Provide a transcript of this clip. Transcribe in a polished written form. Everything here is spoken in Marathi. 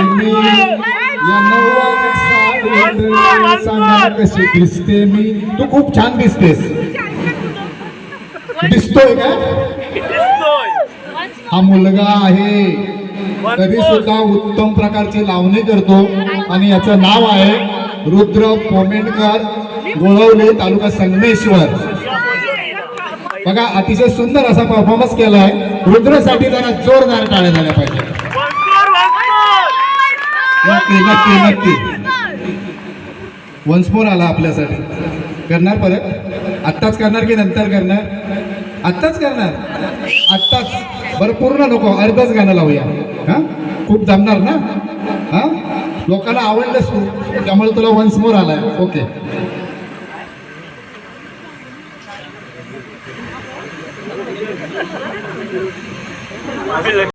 मी या नऊवारी साडीत सांगा कशी दिसते मी. तू खूप छान दिसतेस. दिसतोय का? हा मुलगा आहे तरी सुद्धा उत्तम प्रकारची लावणी करतो आणि याचं नाव आहे रुद्र पोमेंडकर, गोळवले, तालुका संगमेश्वर. बघा अतिशय सुंदर असा परफॉर्मन्स केलाय. रुद्रसाठी जरा जोरदार टाळ्या झाल्या पाहिजे. नक्की नक्की नक्की वन्स मोर आला आपल्यासाठी. करणार परत? आत्ताच करणार की नंतर करणार? आत्ताच करणार. आत्ताच बरं, पूर्ण नको, अर्धच गाणं लावूया. हा खूप जमणार ना? हा लोकांना आवडलंच तू, त्यामुळे तुला वन्स मोर आलाय. ओके.